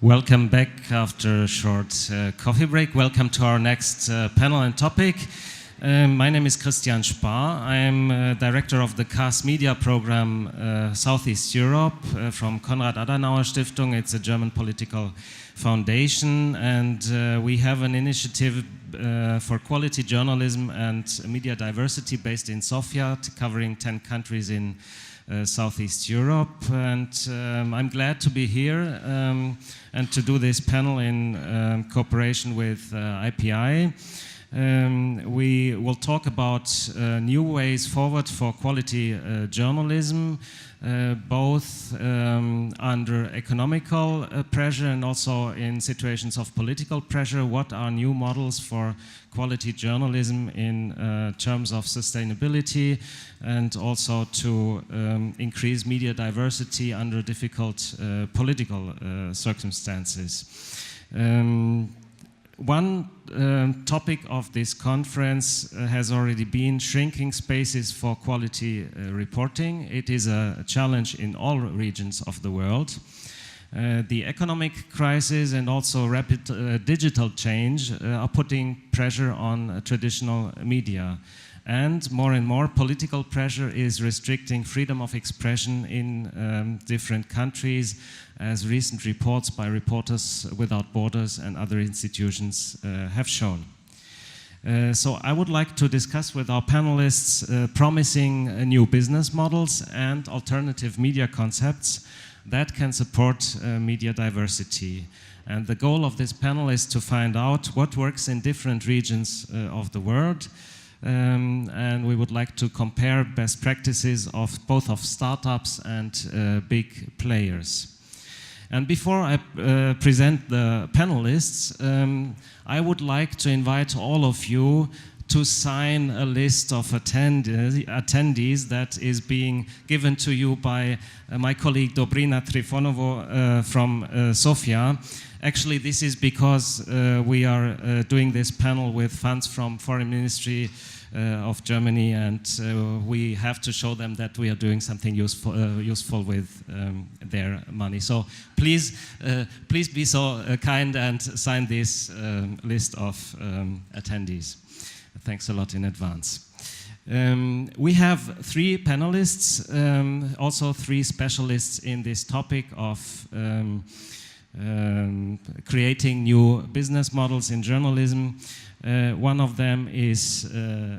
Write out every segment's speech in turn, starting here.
Welcome back after a short coffee break. Welcome to our next panel and topic. My name is Christian Spahr. I am director of the CAS Media program Southeast Europe from Konrad-Adenauer-Stiftung. It's a German political foundation, and we have an initiative for quality journalism and media diversity based in Sofia, covering 10 countries in Southeast Europe, and I'm glad to be here and to do this panel in cooperation with IPI. We will talk about new ways forward for quality journalism, both under economical pressure and also in situations of political pressure. What are new models for quality journalism in terms of sustainability, and also to increase media diversity under difficult political circumstances. One topic of this conference has already been shrinking spaces for quality reporting. It is a challenge in all regions of the world. The economic crisis and also rapid digital change are putting pressure on traditional media. And more political pressure is restricting freedom of expression in different countries, as recent reports by Reporters Without Borders and other institutions have shown. So I would like to discuss with our panelists promising new business models and alternative media concepts that can support media diversity. And the goal of this panel is to find out what works in different regions of the world. And we would like to compare best practices of both of startups and big players. And before I present the panelists, I would like to invite all of you to sign a list of attendees that is being given to you by my colleague Dobrina Trifonovo from Sofia. Actually, this is because we are doing this panel with funds from Foreign Ministry of Germany, and we have to show them that we are doing something useful with their money. So please be so kind and sign this list of attendees. Thanks a lot in advance. We have three panelists, also three specialists in this topic of creating new business models in journalism. One of them is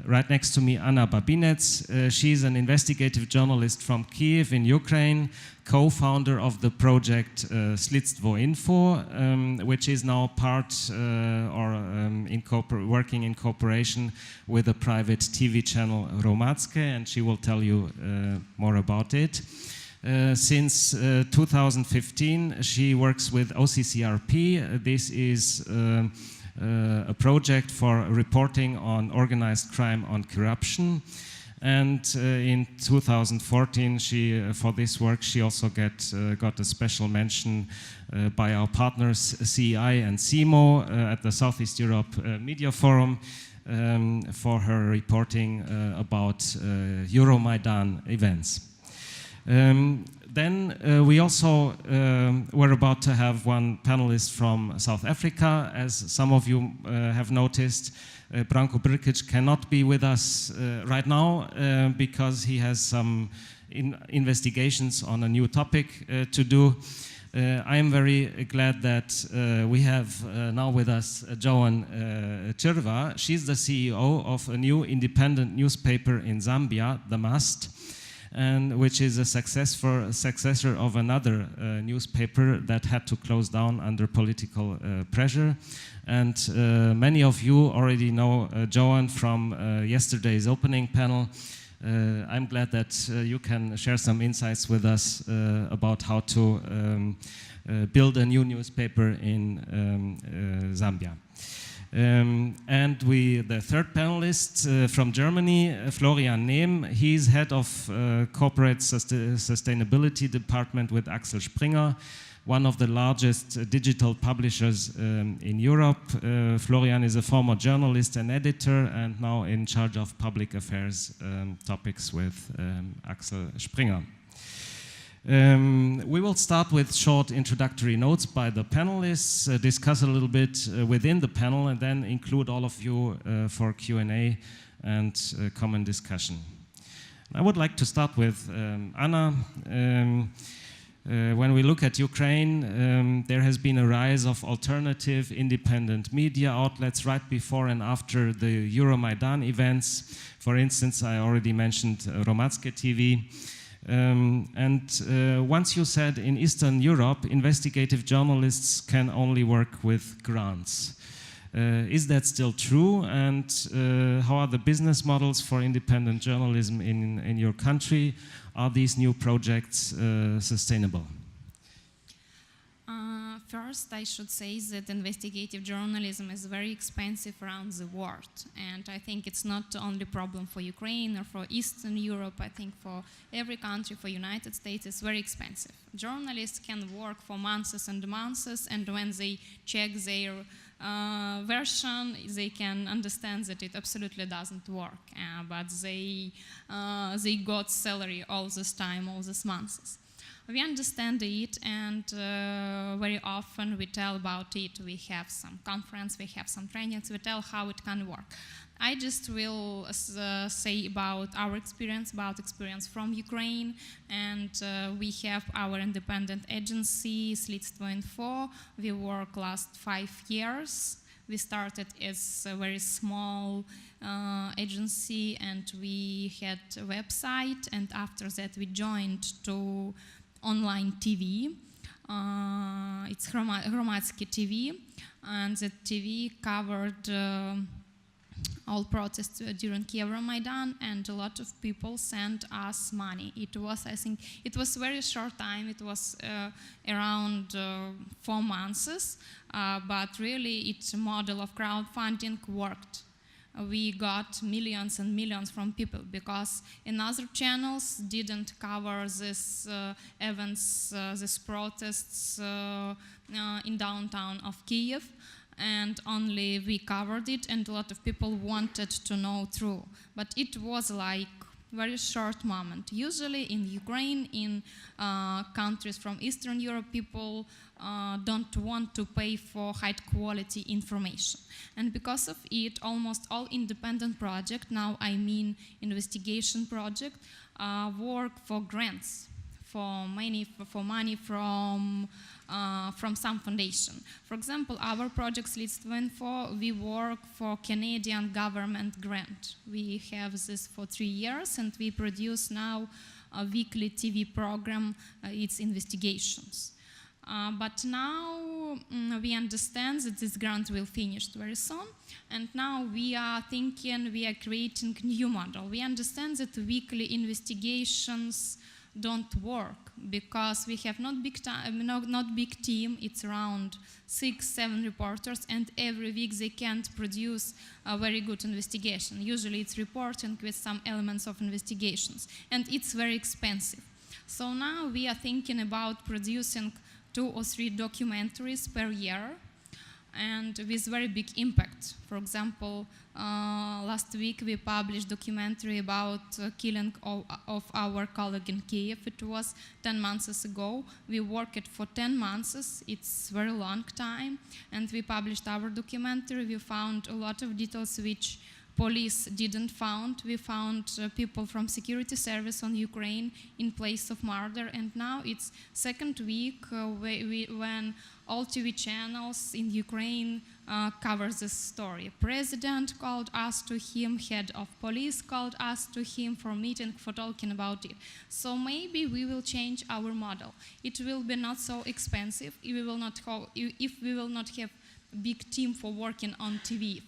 right next to me, Anna Babinets. She's an investigative journalist from Kiev in Ukraine, co-founder of the project Slidstvo Info, which is now part working in cooperation with a private TV channel Hromadske, and she will tell you more about it. Since 2015, she works with OCCRP. This is a project for reporting on organized crime and corruption. And in 2014, for this work, she also got a special mention by our partners CEI and CIMO at the Southeast Europe Media Forum for her reporting about Euromaidan events. Then we also were about to have one panelist from South Africa. As some of you have noticed, Branko Brkic cannot be with us right now because he has some investigations on a new topic to do. I am very glad that we have now with us Joan Chirwa. She's the CEO of a new independent newspaper in Zambia, the Mast, and which is a successor of another newspaper that had to close down under political pressure. And many of you already know Joan from yesterday's opening panel. I'm glad that you can share some insights with us about how to build a new newspaper in Zambia. And the third panelist from Germany, Florian Nehm. He's head of corporate sustainability department with Axel Springer, one of the largest digital publishers in Europe. Florian is a former journalist and editor, and now in charge of public affairs topics with Axel Springer. We will start with short introductory notes by the panelists, discuss a little bit within the panel, and then include all of you for Q&A and common discussion. I would like to start with Anna. When we look at Ukraine, there has been a rise of alternative independent media outlets right before and after the Euromaidan events. For instance, I already mentioned Hromadske TV. Once you said in Eastern Europe, investigative journalists can only work with grants. Is that still true? And how are the business models for independent journalism in your country? Are these new projects sustainable? First, I should say that investigative journalism is very expensive around the world. And I think it's not the only problem for Ukraine or for Eastern Europe. I think for every country, for United States, it's very expensive. Journalists can work for months and months, and when they check their version, they can understand that it absolutely doesn't work. But they got salary all this time, all these months. We understand it, and very often we tell about it. We have some conference, we have some trainings, we tell how it can work. I just will say about our experience, from Ukraine, and we have our independent agency, Slidstvo.info. We work last 5 years. We started as a very small agency, and we had a website, and after that we joined to online TV. It's Hromadske TV, and the TV covered all protests during Euromaidan, and a lot of people sent us money. It was, I think, it was very short time. It was around 4 months, but really its model of crowdfunding worked. We got millions and millions from people because in other channels didn't cover this events, these protests in downtown of Kiev, and only we covered it, and a lot of people wanted to know through. But it was like very short moment. Usually in Ukraine, in countries from Eastern Europe, people don't want to pay for high quality information. And because of it, almost all independent projects, now I mean investigation project, work for grants, for money from some foundation. For example, our project Slidstvo.info, we work for Canadian government grant. We have this for 3 years, and we produce now a weekly TV program, it's investigations. But now we understand that this grant will finish very soon, and now we are thinking, we are creating new model. We understand that weekly investigations don't work because we have not big team. It's around 6-7 reporters, and every week they can't produce a very good investigation. Usually it's reporting with some elements of investigations, and it's very expensive. So now we are thinking about producing 2 or 3 documentaries per year, and with very big impact. For example, last week we published a documentary about killing of our colleague in Kiev. It was 10 months ago. We worked for 10 months. It's a very long time. And we published our documentary. We found a lot of details which police didn't found. We found people from security service on Ukraine in place of murder. And now it's second week when all TV channels in Ukraine cover this story. President called us to him, head of police called us to him for meeting, for talking about it. So maybe we will change our model. It will be not so expensive if we will not have big team for working on TV,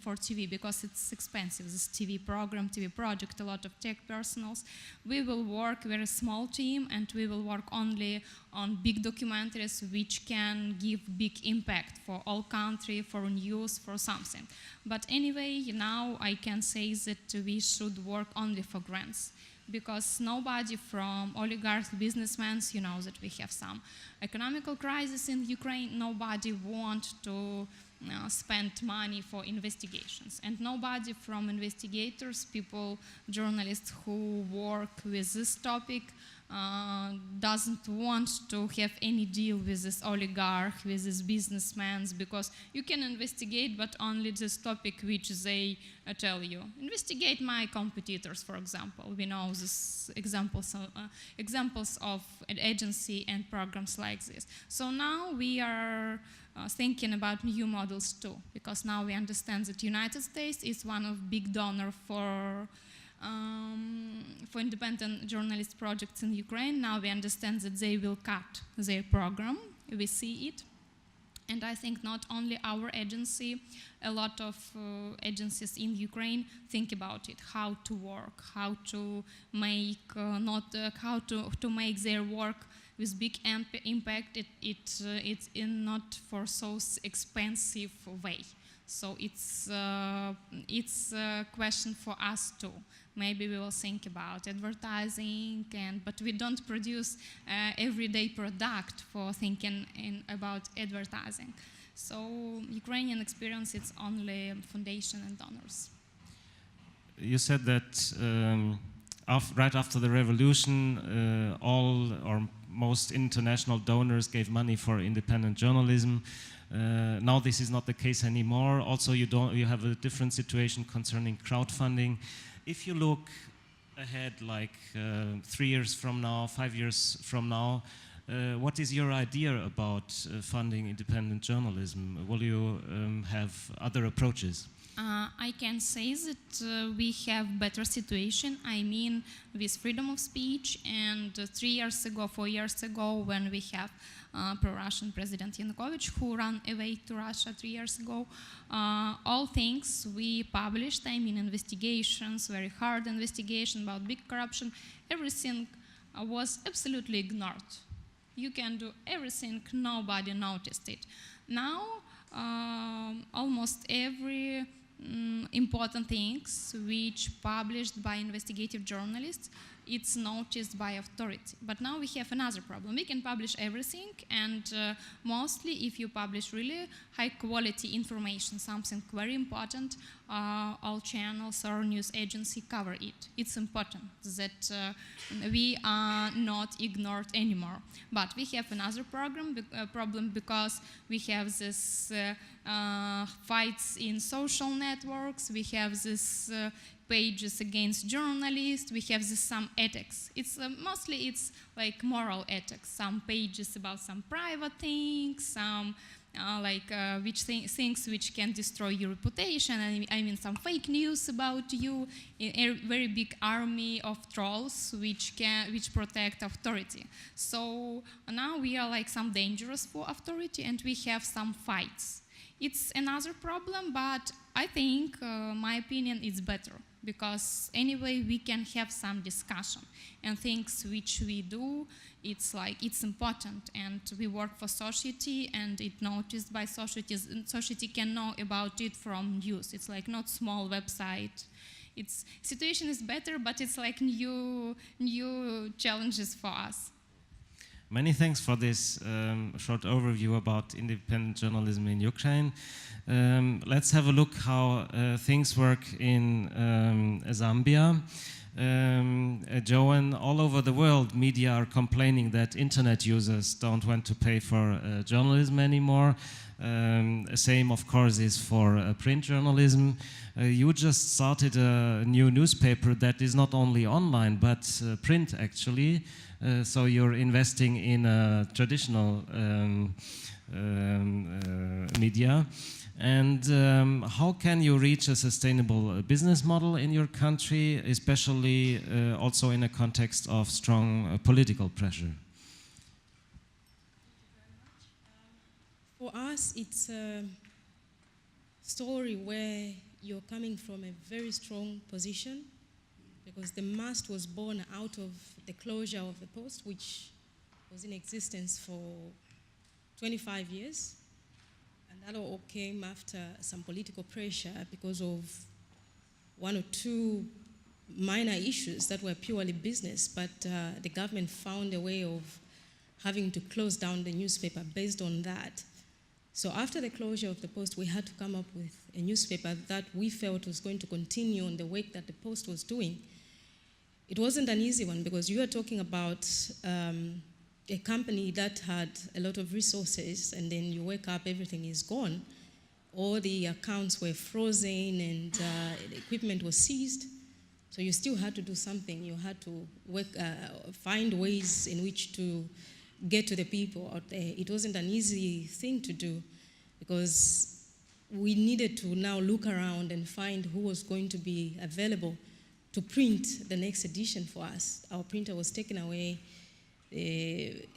because it's expensive, this TV program, TV project, a lot of tech personals. We will work very small team, and we will work only on big documentaries which can give big impact for all country, for news, for something. But anyway, now I can say that we should work only for grants, because nobody from oligarchs, businessmen, you know that we have some economical crisis in Ukraine, nobody wants to spend money for investigations. And nobody from investigators, people, journalists who work with this topic, doesn't want to have any deal with this oligarch, with these businessmen, because you can investigate, but only this topic which they tell you. Investigate my competitors, for example. We know this examples of an agency and programs like this. So now we are thinking about new models too, because now we understand that United States is one of big donor for independent journalist projects in Ukraine. Now we understand that they will cut their program. We see it. And I think not only our agency, a lot of agencies in Ukraine think about it, how to work, how to make how to make their work with big impact. It's in not for so expensive way. So it's a question for us too. Maybe we will think about advertising, but we don't produce everyday product for thinking about advertising. So Ukrainian experience, it's only foundation and donors. You said that right after the revolution, all or most international donors gave money for independent journalism. Now this is not the case anymore. Also, you have a different situation concerning crowdfunding. If you look ahead, like 3 years from now, 5 years from now, what is your idea about funding independent journalism? Will you have other approaches? I can say that we have better situation. I mean, with freedom of speech, and 3 years ago, 4 years ago, when we have pro-Russian President Yanukovych, who ran away to Russia 3 years ago, all things we published, I mean, investigations, very hard investigation about big corruption, everything was absolutely ignored. You can do everything, nobody noticed it. Now, almost every important things which published by investigative journalists, it's noticed by authority. But now we have another problem. We can publish everything, and mostly if you publish really high quality information, something very important, all channels or news agency cover it. It's important that we are not ignored anymore. But we have another problem because we have this fights in social networks, we have this pages against journalists, we have this some ethics. It's mostly it's like moral ethics, some pages about some private things, some things which can destroy your reputation. I mean some fake news about you, a very big army of trolls which protect authority. So now we are like some dangerous for authority, and we have some fights. It's another problem, but I think, my opinion, it's better, because anyway we can have some discussion, and things which we do, it's important, and we work for society, and it's noticed by societies, and society can know about it from news. It's like not small website. It's situation is better, but it's like new challenges for us. Many thanks for this short overview about independent journalism in Ukraine. Let's have a look how things work in Zambia. Joan, all over the world, media are complaining that internet users don't want to pay for journalism anymore. Same, of course, is for print journalism. You just started a new newspaper that is not only online, but print, actually. So you're investing in traditional media. And how can you reach a sustainable business model in your country, especially also in a context of strong political pressure? For us, it's a story where you're coming from a very strong position, because the Mast was born out of the closure of the post, which was in existence for 25 years. And that all came after some political pressure because of one or two minor issues that were purely business, but the government found a way of having to close down the newspaper based on that. So after the closure of the Post, we had to come up with a newspaper that we felt was going to continue on the work that the Post was doing. it wasn't an easy one because you are talking about a company that had a lot of resources, and then you wake up, everything is gone. All the accounts were frozen and the equipment was seized. So you still had to do something. You had to find ways in which to get to the people out there. It wasn't an easy thing to do because we needed to now look around and find who was going to be available to print the next edition for us. Our printer was taken away.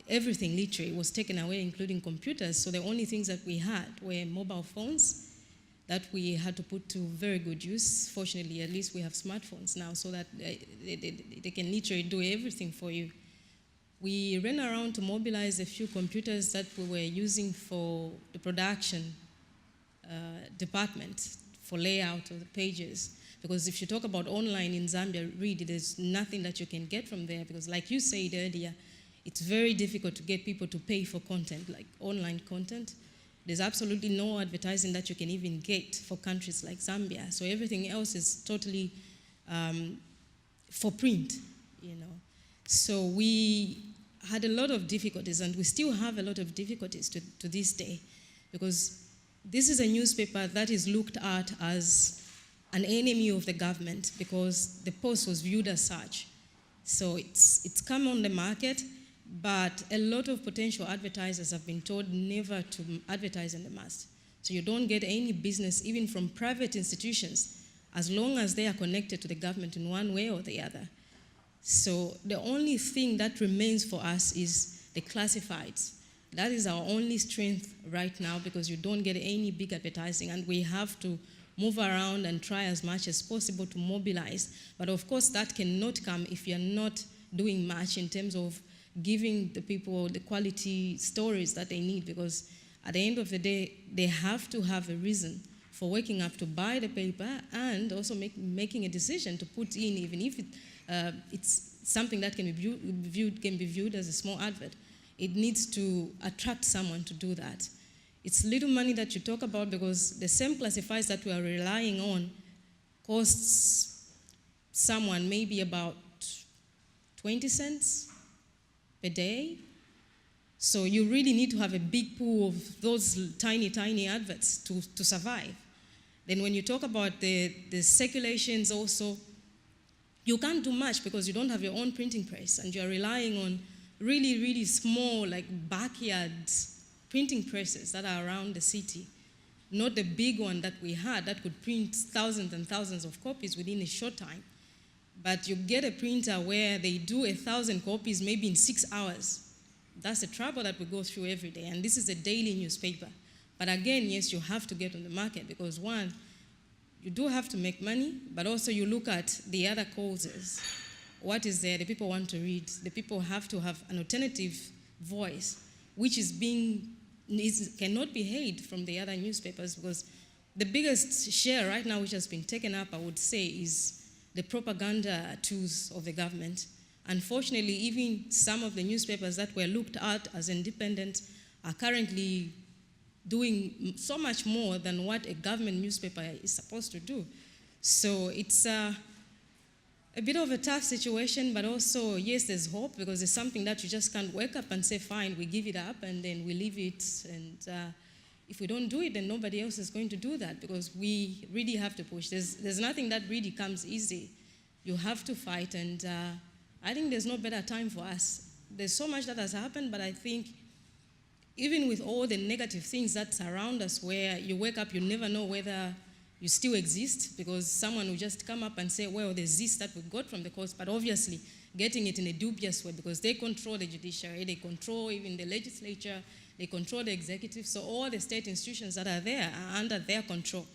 Everything literally was taken away, including computers. So the only things that we had were mobile phones that we had to put to very good use. Fortunately, at least we have smartphones now so that they can literally do everything for you. We ran around to mobilize a few computers that we were using for the production department for layout of the pages. Because if you talk about online in Zambia, really, there's nothing that you can get from there because like you said earlier, it's very difficult to get people to pay for content, like online content. There's absolutely no advertising that you can even get for countries like Zambia. So everything else is totally for print, you know. So we had a lot of difficulties, and we still have a lot of difficulties to this day, because this is a newspaper that is looked at as an enemy of the government because the Post was viewed as such. So it's come on the market, but a lot of potential advertisers have been told never to advertise in the Mast. So you don't get any business, even from private institutions, as long as they are connected to the government in one way or the other. So the only thing that remains for us is the classifieds. That is our only strength right now because you don't get any big advertising, and we have to move around and try as much as possible to mobilize. But of course, that cannot come if you're not doing much in terms of giving the people the quality stories that they need, because at the end of the day, they have to have a reason for waking up to buy the paper and also making a decision to put in, even if it's something that can be viewed as a small advert. It needs to attract someone to do that. It's little money that you talk about because the same classifieds that we are relying on costs someone maybe about 20 cents per day. So you really need to have a big pool of those tiny, tiny adverts to survive. Then when you talk about the circulations also, you can't do much because you don't have your own printing press and you're relying on really, really small, like backyard printing presses that are around the city. Not the big one that we had that could print thousands and thousands of copies within a short time. But you get a printer where they do 1,000 copies maybe in 6 hours. That's the trouble that we go through every day. And this is a daily newspaper. But again, yes, you have to get on the market because one, you do have to make money, but also you look at the other causes. What is there? The people want to read. The people have to have an alternative voice, which cannot be hid from the other newspapers, because the biggest share right now which has been taken up, I would say, is the propaganda tools of the government. Unfortunately, even some of the newspapers that were looked at as independent are currently doing so much more than what a government newspaper is supposed to do. So it's a bit of a tough situation, but also, yes, there's hope, because it's something that you just can't wake up and say, fine, we give it up, and then we leave it. And if we don't do it, then nobody else is going to do that, because we really have to push. There's nothing that really comes easy. You have to fight, and I think there's no better time for us. There's so much that has happened, but I think even with all the negative things that surround us, where you wake up, you never know whether you still exist, because someone will just come up and say, well, there's this that we got from the coast, but obviously getting it in a dubious way, because they control the judiciary, they control even the legislature, they control the executive, so all the state institutions that are there are under their control.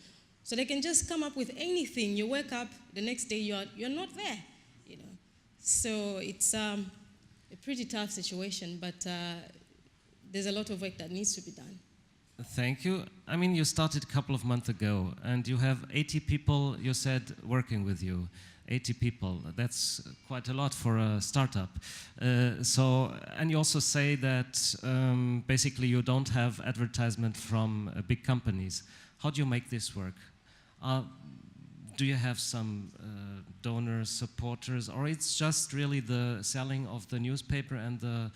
So they can just come up with anything. You wake up, the next day you're not there, you know. So it's a pretty tough situation, but there's a lot of work that needs to be done. Thank you. I mean, you started a couple of months ago, and you have 80 people, you said, working with you. 80 people. That's quite a lot for a startup. And you also say that basically you don't have advertisement from big companies. How do you make this work? Are do you have some donors, supporters, or it's just really the selling of the newspaper and the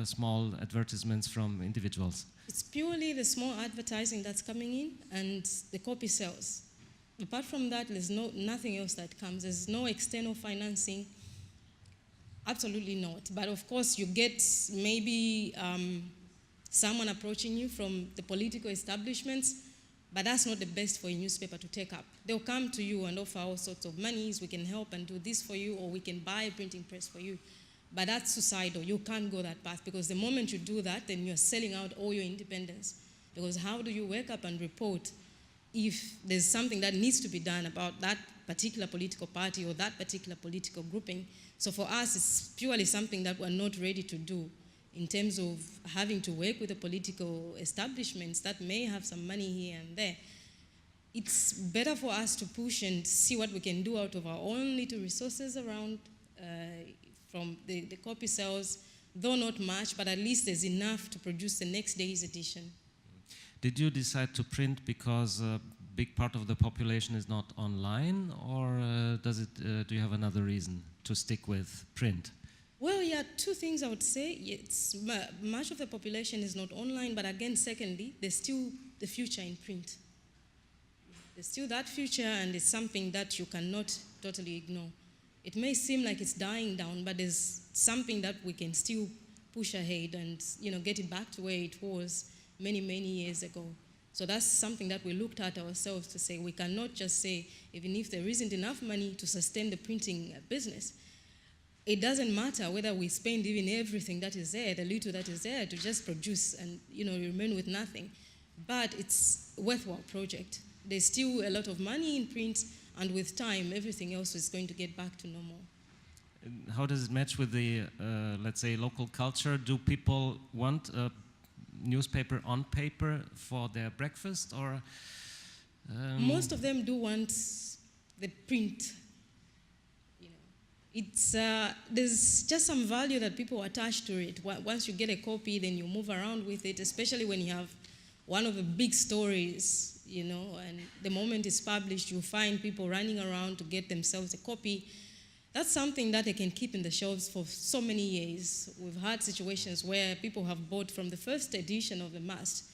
small advertisements from individuals? It's purely the small advertising that's coming in and the copy sales. Apart from that, there's nothing else that comes. There's no external financing. Absolutely not. But of course, you get maybe someone approaching you from the political establishments, but that's not the best for a newspaper to take up. They'll come to you and offer all sorts of monies. We can help and do this for you, or we can buy a printing press for you. But that's suicidal. You can't go that path, because the moment you do that, then you're selling out all your independence. Because how do you wake up and report if there's something that needs to be done about that particular political party or that particular political grouping? So for us, it's purely something that we're not ready to do in terms of having to work with the political establishments that may have some money here and there. It's better for us to push and see what we can do out of our own little resources around from the copy sales, though not much, but at least there's enough to produce the next day's edition. Did you decide to print because a big part of the population is not online, or do you have another reason to stick with print? Well, yeah, two things I would say. Much of the population is not online, but again, secondly, there's still the future in print. There's still that future, and it's something that you cannot totally ignore. It may seem like it's dying down, but there's something that we can still push ahead and, get it back to where it was many, many years ago. So that's something that we looked at ourselves to say we cannot just say, even if there isn't enough money to sustain the printing business, it doesn't matter whether we spend even everything that is there, the little that is there, to just produce and remain with nothing. But it's a worthwhile project. There's still a lot of money in print, and with time, everything else is going to get back to normal. How does it match with the, let's say, local culture? Do people want a newspaper on paper for their breakfast, or? Most of them do want the print. There's just some value that people attach to it. Once you get a copy, then you move around with it, especially when you have one of the big stories, and the moment it's published, you find people running around to get themselves a copy. That's something that they can keep in the shelves for so many years. We've had situations where people have bought from the first edition of the Mast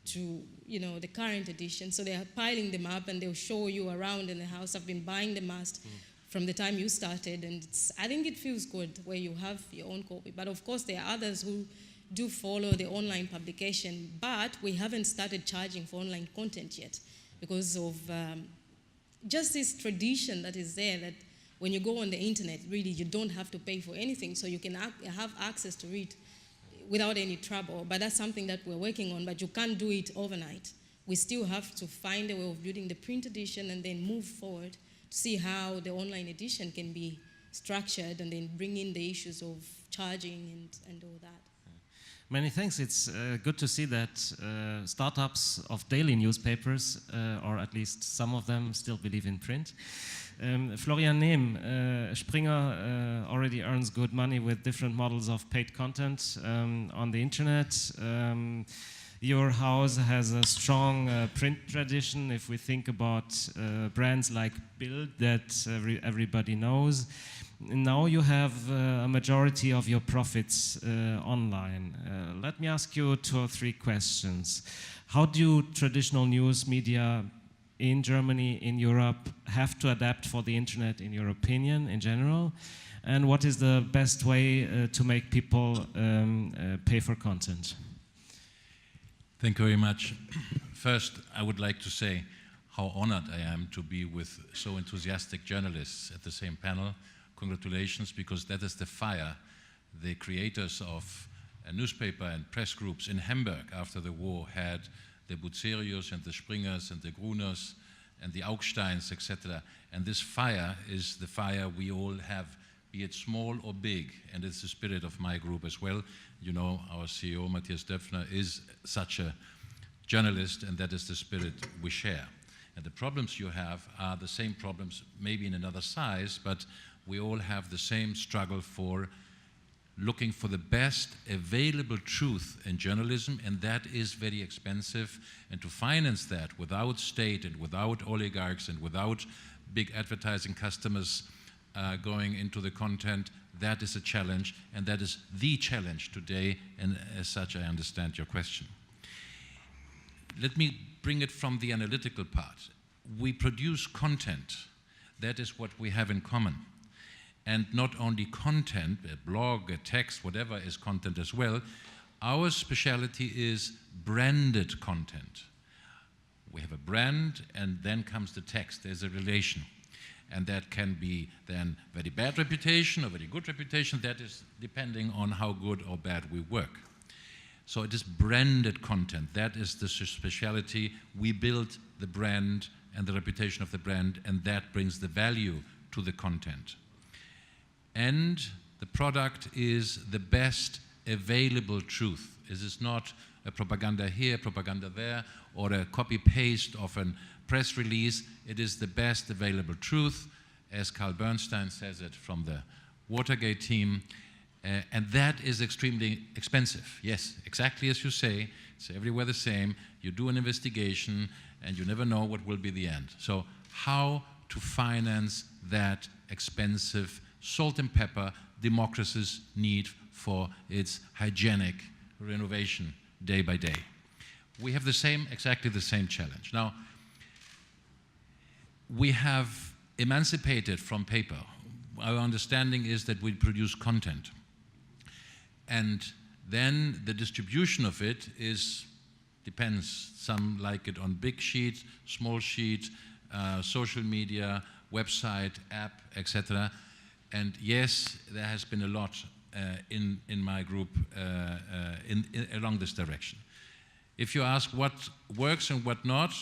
to, the current edition. So they are piling them up, and they'll show you around in the house. I've been buying the Mast from the time you started, and I think it feels good where you have your own copy. But of course, there are others who do follow the online publication, but we haven't started charging for online content yet because of just this tradition that is there, that when you go on the internet, really, you don't have to pay for anything, so you can have access to it without any trouble. But that's something that we're working on, but you can't do it overnight. We still have to find a way of building the print edition and then move forward to see how the online edition can be structured, and then bring in the issues of charging and all that. Many thanks. It's good to see that startups of daily newspapers, or at least some of them, still believe in print. Florian Nehm, Springer already earns good money with different models of paid content on the internet. Your house has a strong print tradition. If we think about brands like Bild that everybody knows. Now you have a majority of your profits online. Let me ask you 2 or 3 questions. How do traditional news media in Germany, in Europe, have to adapt for the internet, in your opinion, in general? And what is the best way to make people pay for content? Thank you very much. First, I would like to say how honored I am to be with so enthusiastic journalists at the same panel. Congratulations, because that is the fire the creators of a newspaper and press groups in Hamburg after the war had, the Bucerius and the Springers and the Gruners and the Augsteins, etc. And this fire is the fire we all have, be it small or big, and it's the spirit of my group as well. Our CEO, Matthias Döpfner, is such a journalist, and that is the spirit we share. And the problems you have are the same problems, maybe in another size, but we all have the same struggle for looking for the best available truth in journalism, and that is very expensive. And to finance that without state and without oligarchs and without big advertising customers going into the content. That is a challenge, and that is the challenge today, and as such I understand your question. Let me bring it from the analytical part. We produce content. That is what we have in common. And not only content, a blog, a text, whatever is content as well. Our specialty is branded content. We have a brand, and then comes the text. There's a relation. And that can be then very bad reputation or very good reputation. That is depending on how good or bad we work. So it is branded content. That is the specialty. We build the brand and the reputation of the brand, and that brings the value to the content. And the product is the best available truth. It is not a propaganda here, propaganda there, or a copy-paste of a press release. It is the best available truth, as Carl Bernstein says it from the Watergate team. And that is extremely expensive. Yes, exactly as you say, it's everywhere the same. You do an investigation, and you never know what will be the end. So how to finance that expensive salt and pepper democracy's need for its hygienic renovation day by day. We have exactly the same challenge. Now, we have emancipated from paper. Our understanding is that we produce content. And then the distribution of it depends. Some like it on big sheet, small sheet, social media, website, app, etc. And yes, there has been a lot in my group along this direction. If you ask what works and what not,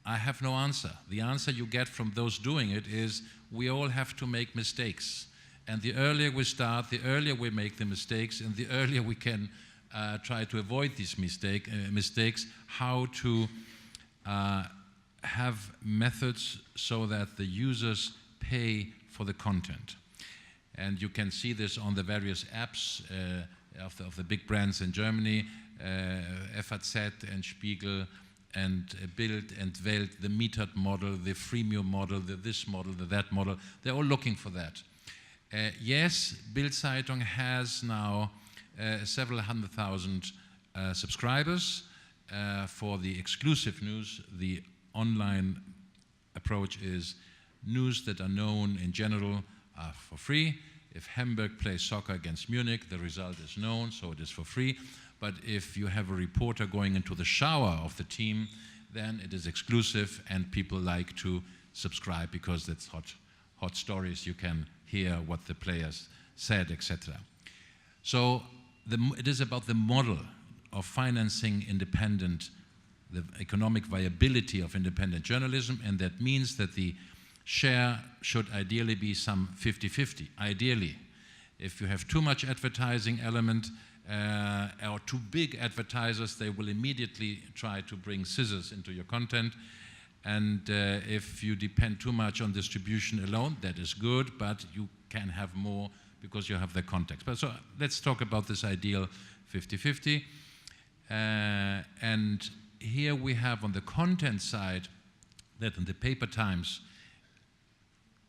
I have no answer. The answer you get from those doing it is we all have to make mistakes. And the earlier we start, the earlier we make the mistakes, and the earlier we can try to avoid these mistakes, how to have methods so that the users pay for the content. And you can see this on the various apps of the big brands in Germany, FAZ and Spiegel and Bild and Welt, the metered model, the freemium model, the this model, the that model. They're all looking for that. Yes, Bild Zeitung has now several 100,000 subscribers for the exclusive news. The online approach is news that are known in general are for free. If Hamburg plays soccer against Munich, the result is known, so it is for free. But if you have a reporter going into the shower of the team, then it is exclusive, and people like to subscribe because that's hot stories. You can hear what the players said, etc. So it is about the model of financing independent, the economic viability of independent journalism, and that means that the share should ideally be some 50-50, ideally. If you have too much advertising element or too big advertisers, they will immediately try to bring scissors into your content. And if you depend too much on distribution alone, that is good, but you can have more because you have the context. But so let's talk about this ideal 50-50. And here we have on the content side that in the paper times,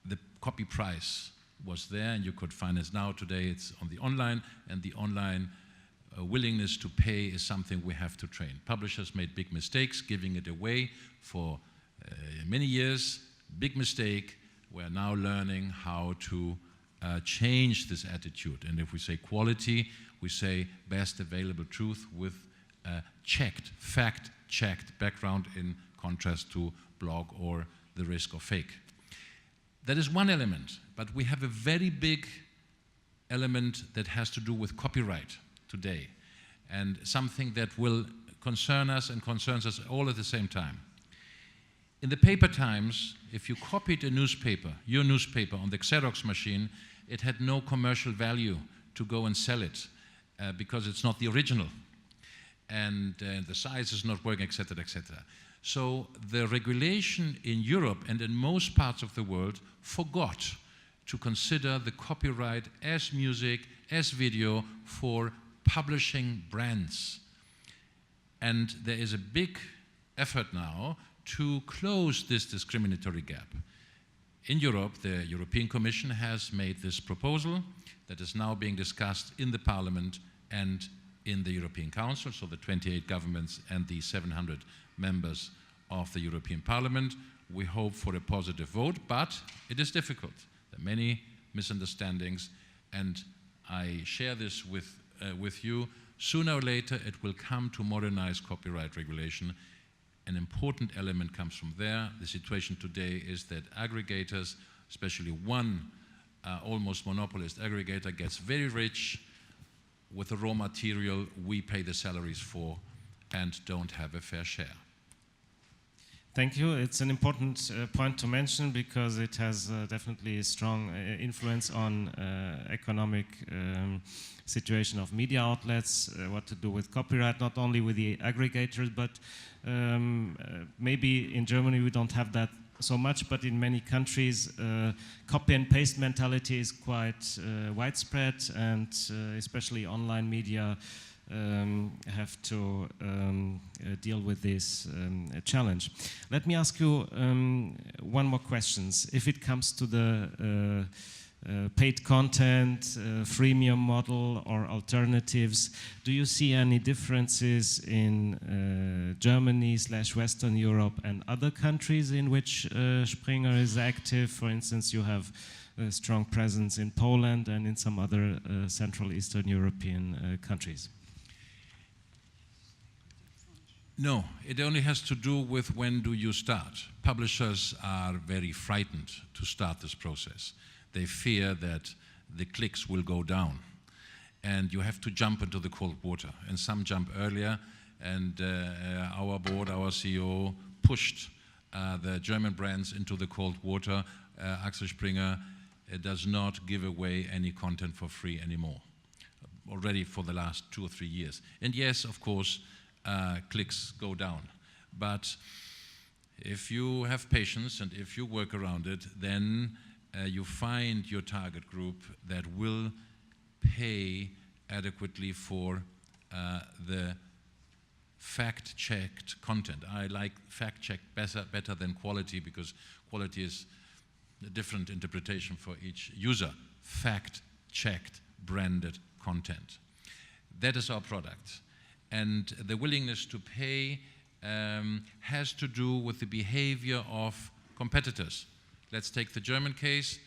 the copy price was there, and you could finance. Now today it's on the online, and the online willingness to pay is something we have to train. Publishers made big mistakes giving it away for many years. Big mistake. We're now learning how to change this attitude. And if we say quality, we say best available truth with checked, fact-checked background, in contrast to blog or the risk of fake. That is one element, but we have a very big element that has to do with copyright today, and something that will concern us and concerns us all at the same time. In the paper times, if you copied a newspaper, your newspaper, on the Xerox machine, it had no commercial value to go and sell it because it's not the original, and the size is not working, etc., etc. So the regulation in Europe and in most parts of the world forgot to consider the copyright as music, as video for publishing brands. And there is a big effort now to close this discriminatory gap. In Europe, the European Commission has made this proposal that is now being discussed in the Parliament and in the European Council, so the 28 governments and the 700 members of the European Parliament. We hope for a positive vote, but it is difficult. There are many misunderstandings, and I share this with you. Sooner or later, it will come to modernized copyright regulation. An important element comes from there. The situation today is that aggregators, especially one almost monopolist aggregator, gets very rich with the raw material we pay the salaries for and don't have a fair share. Thank you. It's an important point to mention because it has definitely a strong influence on economic situation of media outlets, what to do with copyright, not only with the aggregators, but maybe in Germany we don't have that so much, but in many countries copy and paste mentality is quite widespread, and especially online media have to deal with this challenge. Let me ask you one more question. If it comes to the paid content, freemium model or alternatives, do you see any differences in Germany/Western Europe and other countries in which Springer is active? For instance, you have a strong presence in Poland and in some other Central Eastern European countries. No, it only has to do with when do you start. Publishers are very frightened to start this process. They fear that the clicks will go down and you have to jump into the cold water. And some jump earlier, and our board, our CEO, pushed the German brands into the cold water. Axel Springer does not give away any content for free anymore, already for the last 2 or 3 years. And yes, of course, clicks go down. But if you have patience and if you work around it, then you find your target group that will pay adequately for the fact-checked content. I like fact-checked better than quality, because quality is a different interpretation for each user. Fact-checked, branded content. That is our product. And the willingness to pay has to do with the behavior of competitors. Let's take the German case.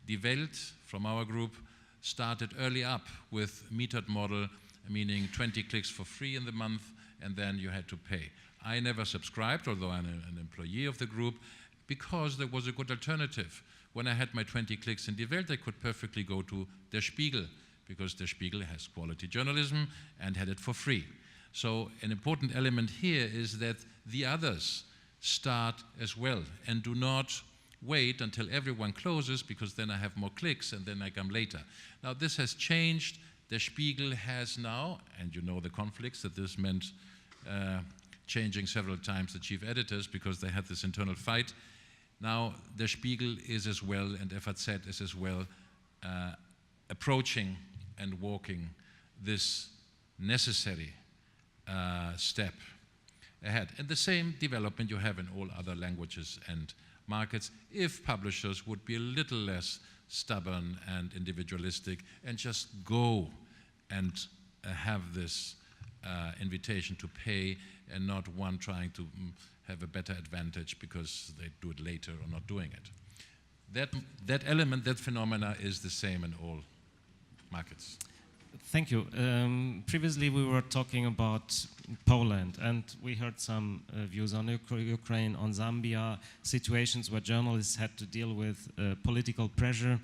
Die Welt, from our group, started early up with metered model, meaning 20 clicks for free in the month, and then you had to pay. I never subscribed, although I'm an employee of the group, because there was a good alternative. When I had my 20 clicks in Die Welt, I could perfectly go to Der Spiegel, because Der Spiegel has quality journalism and had it for free. So an important element here is that the others start as well and do not wait until everyone closes, because then I have more clicks and then I come later. Now this has changed. Der Spiegel has now, and you know the conflicts that this meant, changing several times the chief editors because they had this internal fight. Now Der Spiegel is as well, and FAZ is as well, approaching and walking this necessary step ahead. And the same development you have in all other languages and markets, if publishers would be a little less stubborn and individualistic and just go and have this invitation to pay, and not one trying to have a better advantage because they do it later or not doing it. That element, that phenomena is the same in all markets. Thank you. Previously we were talking about Poland, and we heard some views on Ukraine, on Zambia, situations where journalists had to deal with political pressure.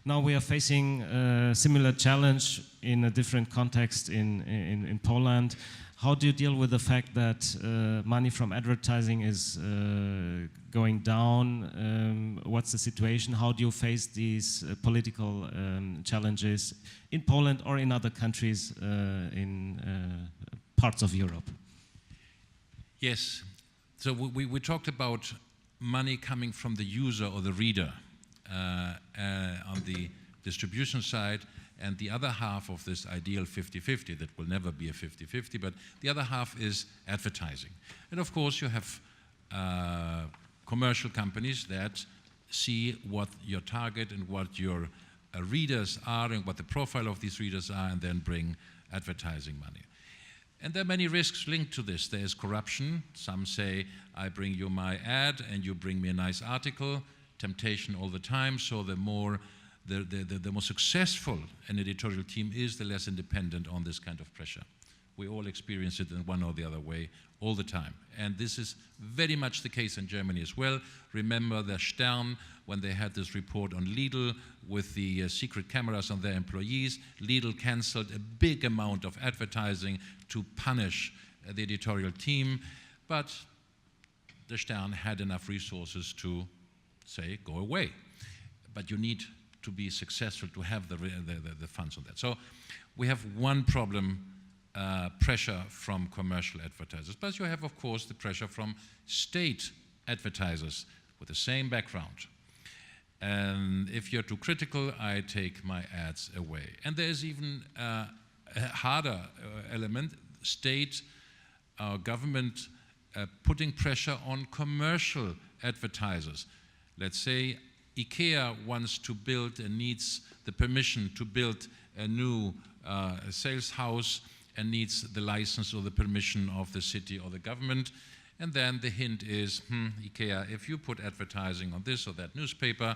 Now we are facing a similar challenge in a different context in Poland. How do you deal with the fact that money from advertising is going down? What's the situation? How do you face these political challenges in Poland or in other countries in parts of Europe? Yes. So we talked about money coming from the user or the reader on the distribution side, and the other half of this ideal 50-50, that will never be a 50-50, but the other half is advertising. And of course you have commercial companies that see what your target and what your readers are and what the profile of these readers are, and then bring advertising money. And there are many risks linked to this. There is corruption. Some say, I bring you my ad and you bring me a nice article. Temptation all the time. So the more successful an editorial team is, the less independent on this kind of pressure. We all experience it in one or the other way all the time. And this is very much the case in Germany as well. Remember the Stern, when they had this report on Lidl with the secret cameras on their employees. Lidl cancelled a big amount of advertising to punish the editorial team. But the Stern had enough resources to say, go away. But you need to be successful to have the funds on that. So we have one problem, pressure from commercial advertisers. But you have, of course, the pressure from state advertisers with the same background. And if you're too critical, I take my ads away. And there's even a harder element, state, government putting pressure on commercial advertisers. Let's say IKEA wants to build and needs the permission to build a new sales house and needs the license or the permission of the city or the government. And then the hint is, IKEA, if you put advertising on this or that newspaper,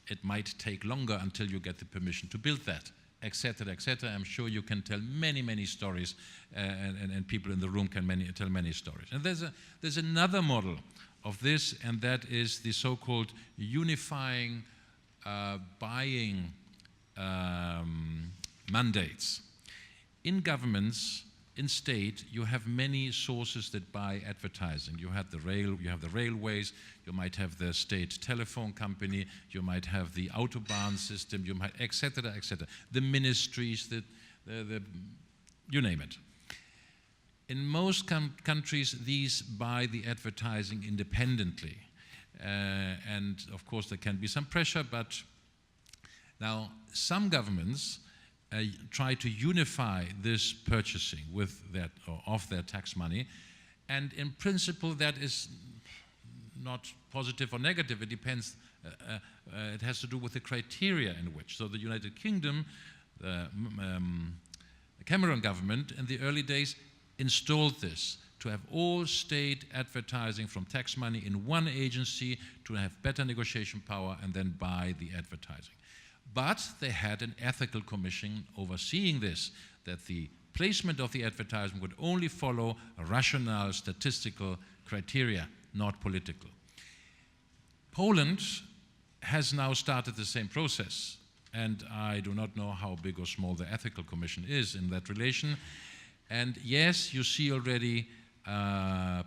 it might take longer until you get the permission to build that, etc., etc. I'm sure you can tell many, many stories, and people in the room can tell many stories. And there's another model of this, and that is the so-called unifying buying mandates. In governments, in state, you have many sources that buy advertising. You have the railways, you might have the state telephone company, you might have the Autobahn system, you might, etc., etc. The ministries, you name it. In most countries, these buy the advertising independently. And of course, there can be some pressure, but now some governments try to unify this purchasing with that or of their tax money, and in principle that is not positive or negative. It depends. It has to do with the criteria in which. So the United Kingdom, the Cameron government in the early days installed this to have all state advertising from tax money in one agency to have better negotiation power and then buy the advertising. But they had an ethical commission overseeing this, that the placement of the advertisement would only follow a rational statistical criteria, not political. Poland has now started the same process, and I do not know how big or small the ethical commission is in that relation. And yes, you see already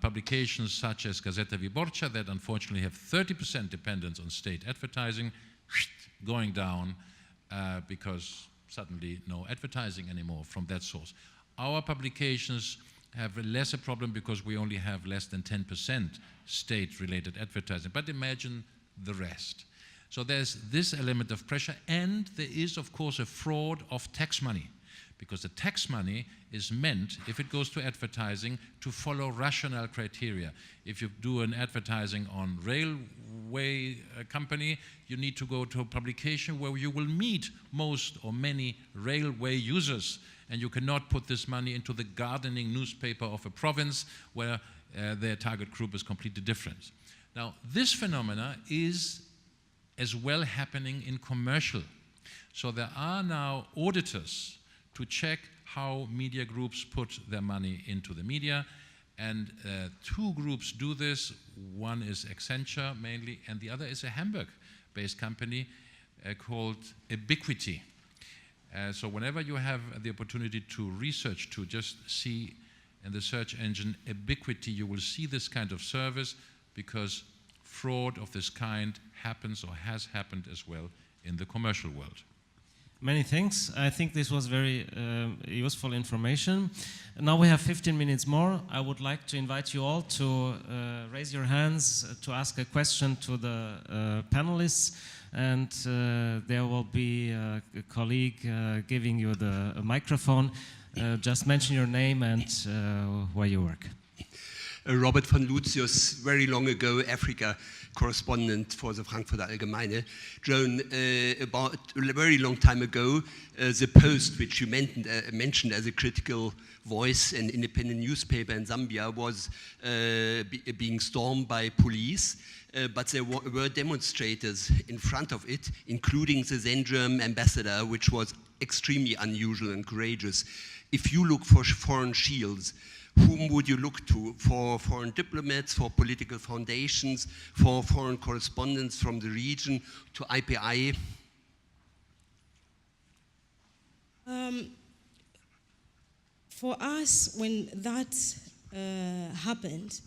publications such as Gazeta Wyborcza that unfortunately have 30% dependence on state advertising, going down because suddenly no advertising anymore from that source. Our publications have a lesser problem because we only have less than 10% state-related advertising, but imagine the rest. So there's this element of pressure, and there is, of course, a fraud of tax money, because the tax money is meant, if it goes to advertising, to follow rational criteria. If you do an advertising on railway company, you need to go to a publication where you will meet most or many railway users, and you cannot put this money into the gardening newspaper of a province where their target group is completely different. Now, this phenomena is as well happening in commercial. So there are now auditors to check how media groups put their money into the media. And two groups do this. One is Accenture mainly, and the other is a Hamburg-based company called Ubiquity. So whenever you have the opportunity to research, to just see in the search engine Ubiquity, you will see this kind of service, because fraud of this kind happens or has happened as well in the commercial world. Many thanks. I think this was very useful information. Now we have 15 minutes more. I would like to invite you all to raise your hands to ask a question to the panelists, and there will be a colleague giving you the microphone. Just mention your name and where you work. Robert von Lucius, very long ago, Africa correspondent for the Frankfurter Allgemeine. Joan, about a very long time ago, the Post, which you mentioned as a critical voice and independent newspaper in Zambia, was being stormed by police. But there were demonstrators in front of it, including the then German ambassador, which was extremely unusual and courageous. If you look for foreign shields, whom would you look to? For foreign diplomats, for political foundations, for foreign correspondents from the region, to IPI? For us, when that happened,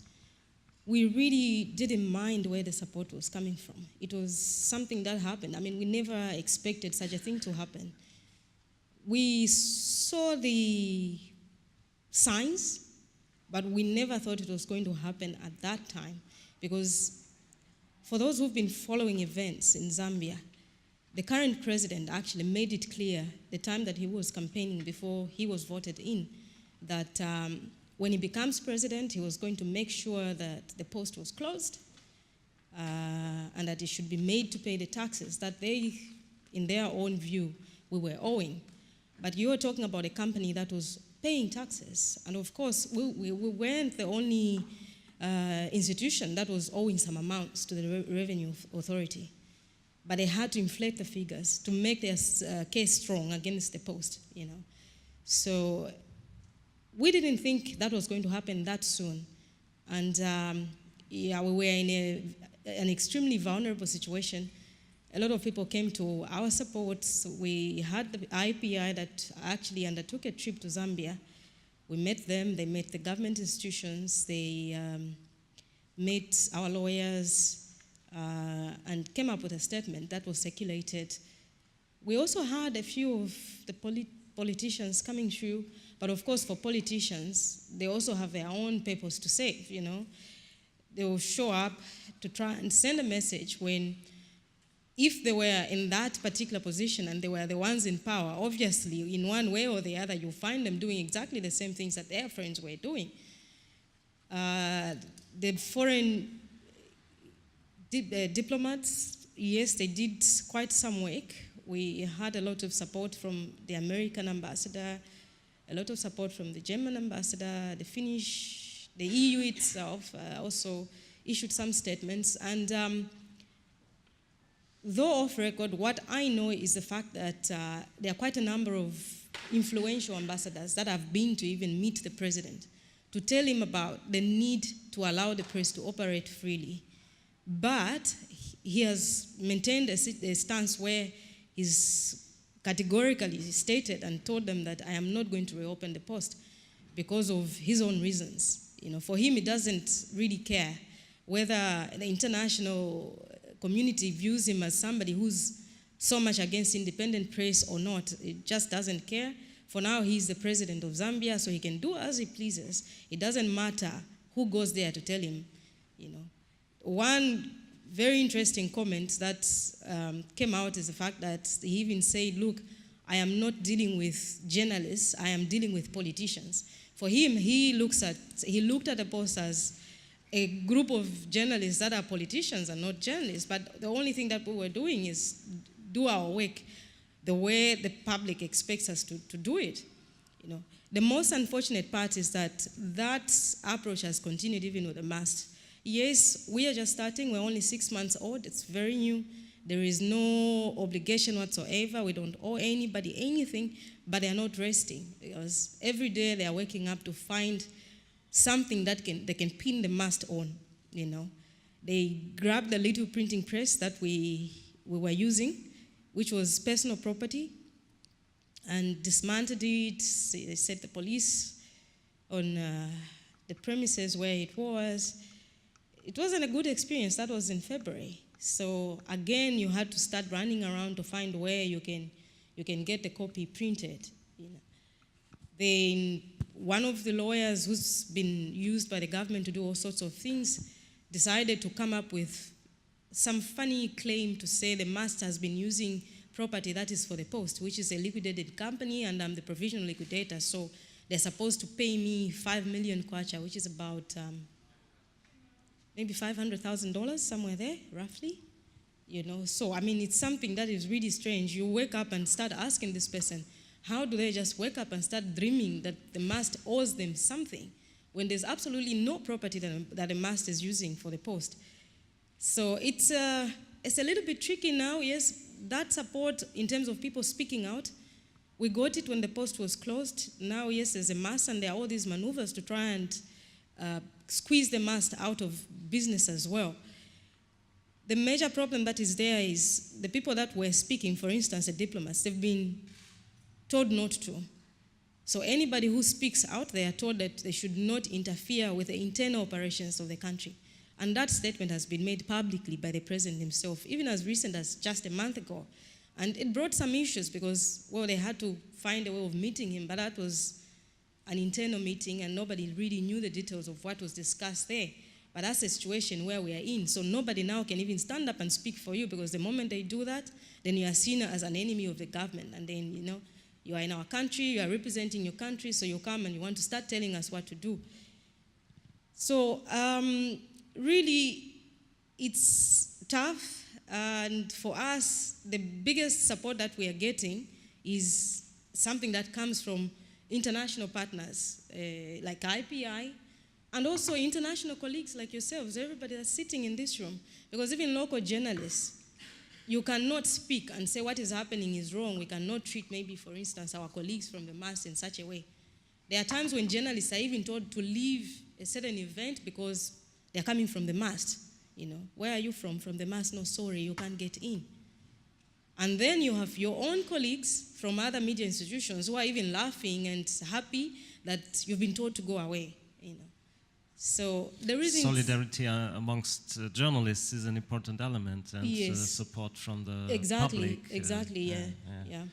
we really didn't mind where the support was coming from. It was something that happened. I mean, we never expected such a thing to happen. We saw the signs, but we never thought it was going to happen at that time, because for those who've been following events in Zambia, the current president actually made it clear the time that he was campaigning before he was voted in, that when he becomes president, he was going to make sure that the post was closed and that it should be made to pay the taxes that they, in their own view, we were owing. But you were talking about a company that was paying taxes. And of course, we weren't the only institution that was owing some amounts to the revenue authority. But they had to inflate the figures to make their case strong against the post, you know. So we didn't think that was going to happen that soon. And yeah, we were in an extremely vulnerable situation. A lot of people came to our support. We had the IPI that actually undertook a trip to Zambia. We met them, they met the government institutions, they met our lawyers, and came up with a statement that was circulated. We also had a few of the politicians coming through, but of course for politicians, they also have their own papers to save, you know. They will show up to try and send a message when, if they were in that particular position and they were the ones in power, obviously in one way or the other, you'll find them doing exactly the same things that their friends were doing. The foreign diplomats, yes, they did quite some work. We had a lot of support from the American ambassador, a lot of support from the German ambassador, the Finnish, the EU itself also issued some statements. And though off record, what I know is the fact that there are quite a number of influential ambassadors that have been to even meet the president to tell him about the need to allow the press to operate freely. But he has maintained a stance where he's categorically stated and told them that I am not going to reopen the post because of his own reasons. You know, for him, he doesn't really care whether the international community views him as somebody who's so much against independent press or not. It just doesn't care. For now, he's the president of Zambia, so he can do as he pleases. It doesn't matter who goes there to tell him, you know. One very interesting comment that came out is the fact that he even said, look, I am not dealing with journalists, I am dealing with politicians. For him, he looked at the post as a group of journalists that are politicians and not journalists, but the only thing that we were doing is do our work the way the public expects us to do it. You know, the most unfortunate part is that that approach has continued even with the Mast. Yes, we are just starting, we're only 6 months old, it's very new. There is no obligation whatsoever, we don't owe anybody anything, but they're not resting because every day they are waking up to find something that they can pin the Mast on, you know. They grabbed the little printing press that we were using, which was personal property, and dismantled it. They set the police on the premises where it was. It wasn't a good experience. That was in February. So again, you had to start running around to find where you can get the copy printed. You know. One of the lawyers who's been used by the government to do all sorts of things decided to come up with some funny claim to say the Mast has been using property that is for the post, which is a liquidated company, and I'm the provisional liquidator, so they're supposed to pay me 5 million kwacha, which is about maybe $500,000, somewhere there, roughly. You know, so I mean, it's something that is really strange. You wake up and start asking this person, how do they just wake up and start dreaming that the Mast owes them something when there's absolutely no property that the Mast is using for the post? So it's a little bit tricky now. Yes, that support in terms of people speaking out, we got it when the post was closed. Now, yes, there's a Mast, and there are all these maneuvers to try and squeeze the Mast out of business as well. The major problem that is there is the people that were speaking, for instance, the diplomats, they've been told not to. So anybody who speaks out, they are told that they should not interfere with the internal operations of the country. And that statement has been made publicly by the president himself, even as recent as just a month ago. And it brought some issues because, well, they had to find a way of meeting him, but that was an internal meeting and nobody really knew the details of what was discussed there. But that's a situation where we are in. So nobody now can even stand up and speak for you, because the moment they do that, then you are seen as an enemy of the government. And then, you know, you are in our country, you are representing your country, so you come and you want to start telling us what to do. So really, it's tough. And for us, the biggest support that we are getting is something that comes from international partners like IPI, and also international colleagues like yourselves, everybody that's sitting in this room. Because even local journalists, you cannot speak and say what is happening is wrong. We cannot treat maybe, for instance, our colleagues from the Mast in such a way. There are times when journalists are even told to leave a certain event because they're coming from the Mast. You know, where are you from? From the Mast? No, sorry, you can't get in. And then you have your own colleagues from other media institutions who are even laughing and happy that you've been told to go away, you know. So there is solidarity amongst journalists is an important element, and yes. Support from the public. Exactly, yeah.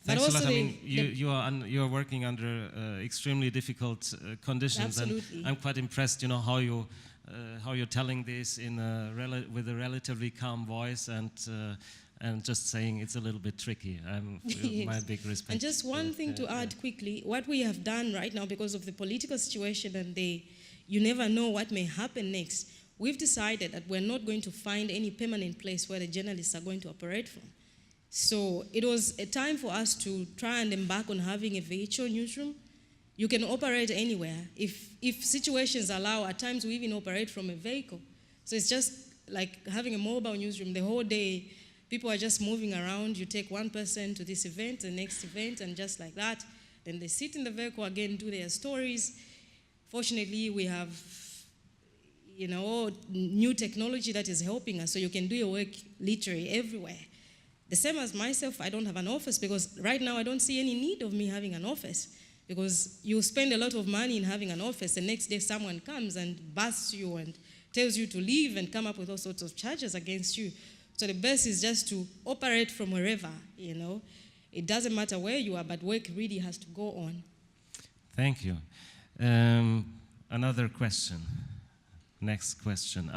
Thanks a lot. I mean, you are working under extremely difficult conditions, absolutely. And I'm quite impressed. You know how you're telling this in with a relatively calm voice and just saying it's a little bit tricky. Yes. My big respect. And just one thing to add quickly, what we have done right now, because of the political situation and you never know what may happen next, we've decided that we're not going to find any permanent place where the journalists are going to operate from. So it was a time for us to try and embark on having a virtual newsroom. You can operate anywhere. If situations allow, at times we even operate from a vehicle. So it's just like having a mobile newsroom. The whole day, people are just moving around. You take one person to this event, the next event, and just like that. Then they sit in the vehicle again, do their stories. Fortunately, we have, you know, new technology that is helping us, so you can do your work literally everywhere. The same as myself, I don't have an office because right now I don't see any need of me having an office, because you spend a lot of money in having an office. The next day someone comes and busts you and tells you to leave and come up with all sorts of charges against you. So the best is just to operate from wherever, you know. It doesn't matter where you are, but work really has to go on. Thank you. Another question. Next question.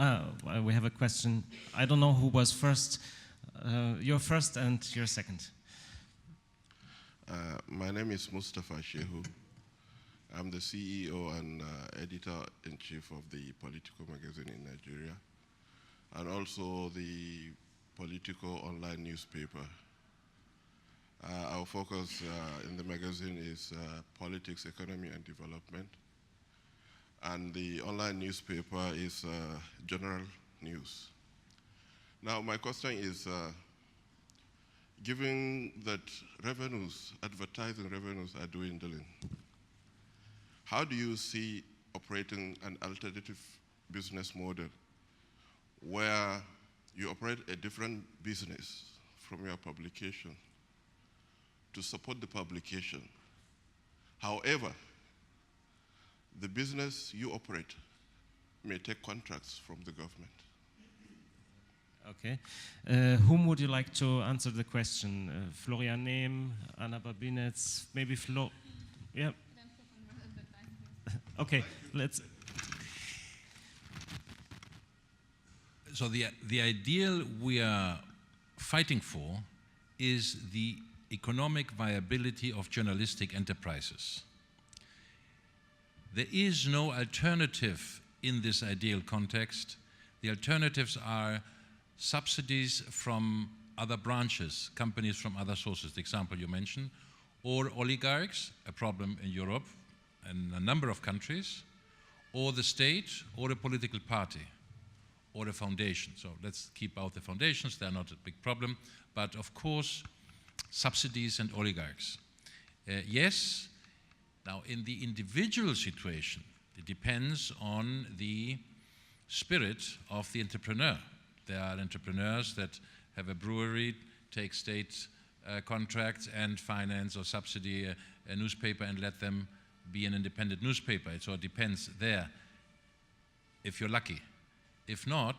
We have a question. I don't know who was first. You're first and you're second. My name is Mustafa Shehu. I'm the CEO and editor-in-chief of the Political magazine in Nigeria, and also the Political online newspaper. Our focus in the magazine is politics, economy, and development. And the online newspaper is general news. Now, my question is, given that advertising revenues are dwindling, how do you see operating an alternative business model where you operate a different business from your publication to support the publication? However, the business you operate may take contracts from the government. Okay. Whom would you like to answer the question? Florian, Nehm, Anna Babinets, maybe Flo? Yeah. Okay, let's. So the ideal we are fighting for is the economic viability of journalistic enterprises. There is no alternative in this ideal context The alternatives are subsidies from other branches, companies from other sources, the example you mentioned, or oligarchs, a problem in Europe and a number of countries, or the state, or a political party, or a foundation. So let's keep out the foundations, they're not a big problem, but of course, subsidies and oligarchs. Yes, now in the individual situation, it depends on the spirit of the entrepreneur. There are entrepreneurs that have a brewery, take state contracts and finance or subsidy a newspaper and let them be an independent newspaper. So it depends there, if you're lucky. If not,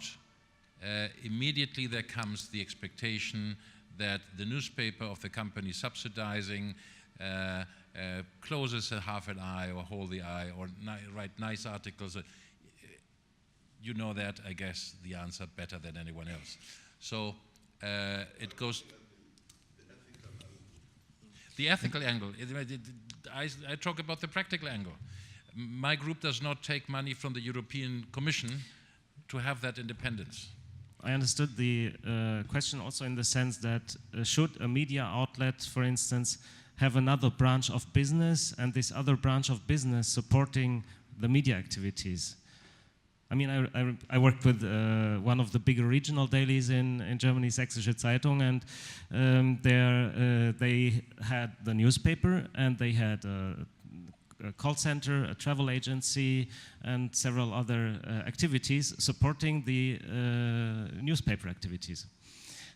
immediately there comes the expectation that the newspaper of the company subsidizing closes a half an eye or hold the eye or write nice articles. You know that, I guess, the answer better than anyone else. So it goes... The ethical angle. I talk about the practical angle. My group does not take money from the European Commission to have that independence. I understood the question also in the sense that should a media outlet, for instance, have another branch of business and this other branch of business supporting the media activities? I mean, I worked with one of the bigger regional dailies in Germany, Sächsische Zeitung, and there they had the newspaper and they had a call center, a travel agency, and several other activities supporting the newspaper activities.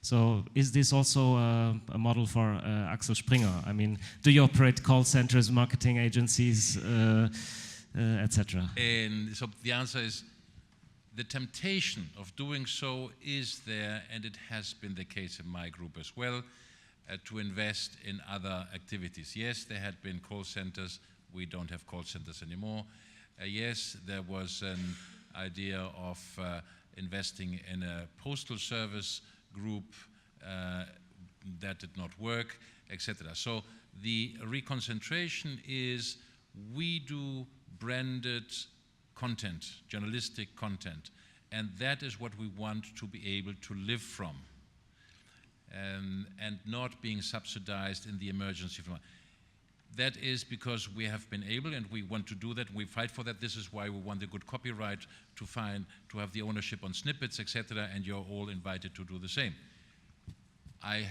So is this also a model for Axel Springer? I mean, do you operate call centers, marketing agencies, etc.? And so the answer is, the temptation of doing so is there, and it has been the case in my group as well, to invest in other activities. Yes, there had been call centers. We don't have call centers anymore. Yes, there was an idea of investing in a postal service group that did not work, etc. So the reconcentration is we do branded content, journalistic content, and that is what we want to be able to live from, and not being subsidized in the emergency fund. That is because we have been able, and we want to do that, we fight for that. This is why we want the good copyright to have the ownership on snippets, etc., and you're all invited to do the same. I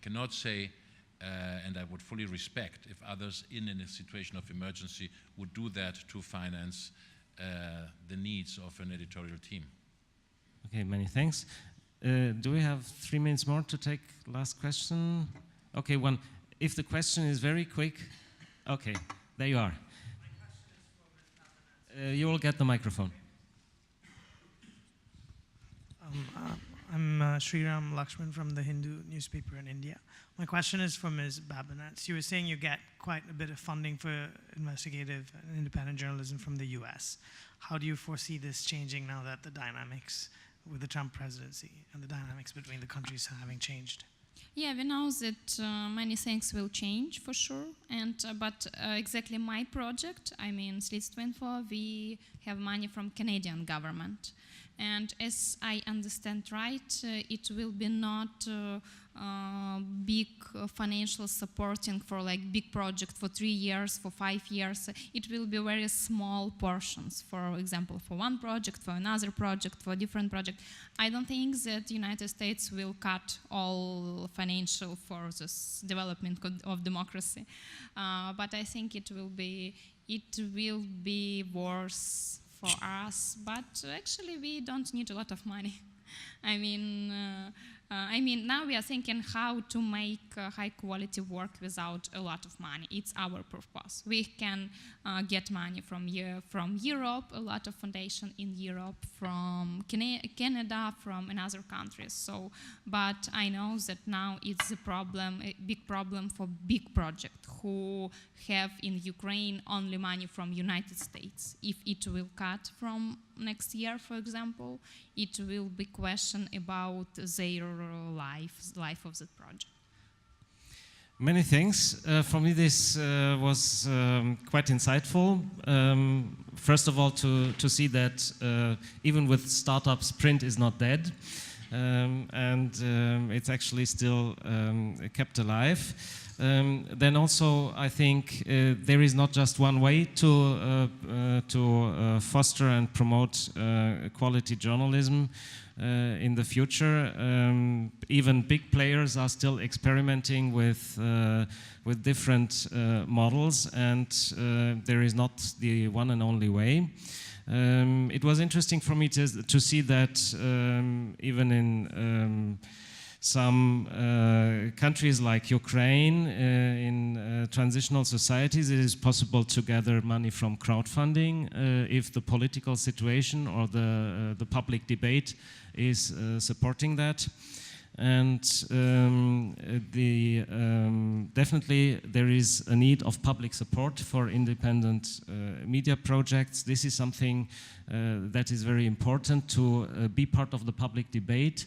cannot say, and I would fully respect if others in a situation of emergency would do that to finance the needs of an editorial team. Okay, many thanks. Do we have 3 minutes more to take last question? Okay, one. If the question is very quick, okay, there you are. You will get the microphone. I'm Sriram Lakshman from the Hindu newspaper in India. My question is for Ms. Babinets. You were saying you get quite a bit of funding for investigative and independent journalism from the US. How do you foresee this changing now that the dynamics with the Trump presidency and the dynamics between the countries having changed? Yeah, we know that many things will change for sure, and but exactly my project, I mean Slits 24, we have money from Canadian government, and as I understand right, it will be not big financial supporting for like big project for 3 years, for 5 years. It will be very small portions, for example, for one project, for another project, for a different project. I don't think that the United States will cut all financial for this development of democracy, but I think it will be worse for us, but actually we don't need a lot of money. I mean, now we are thinking how to make high quality work without a lot of money. It's our purpose. We can get money from Europe, a lot of foundation in Europe, from Canada, from another countries. So, but I know that now it's a problem, a big problem for big projects who have in Ukraine only money from United States. If it will cut from next year, for example, it will be question about their life of the project. Many things. For me, this was quite insightful. First of all, to see that even with startups, print is not dead, and it's actually still kept alive. Then also, I think there is not just one way to foster and promote quality journalism. In the future, even big players are still experimenting with different models, and there is not the one and only way. It was interesting for me to see that even in some countries like Ukraine, in transitional societies, it is possible to gather money from crowdfunding if the political situation or the public debate is supporting that. And definitely there is a need of public support for independent media projects. This is something that is very important, to be part of the public debate,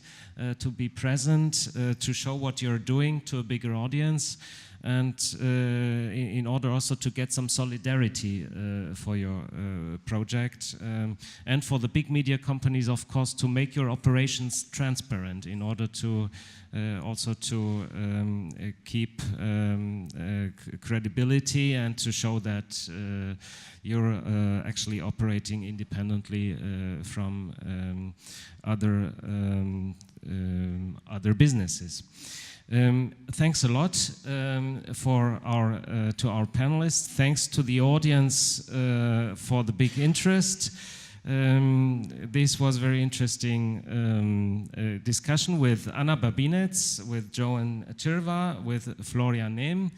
to be present, to show what you're doing to a bigger audience, and in order also to get some solidarity for your project, and for the big media companies, of course, to make your operations transparent in order to also to keep credibility and to show that you're actually operating independently from other businesses. Thanks a lot for to our panelists. Thanks to the audience for the big interest. This was very interesting discussion with Anna Babinets, with Joan Chirwa, with Florian Nehm.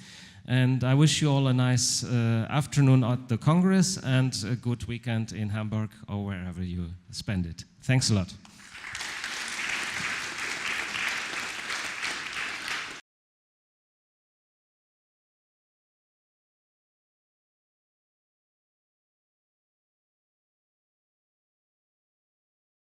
And I wish you all a nice afternoon at the Congress and a good weekend in Hamburg or wherever you spend it. Thanks a lot.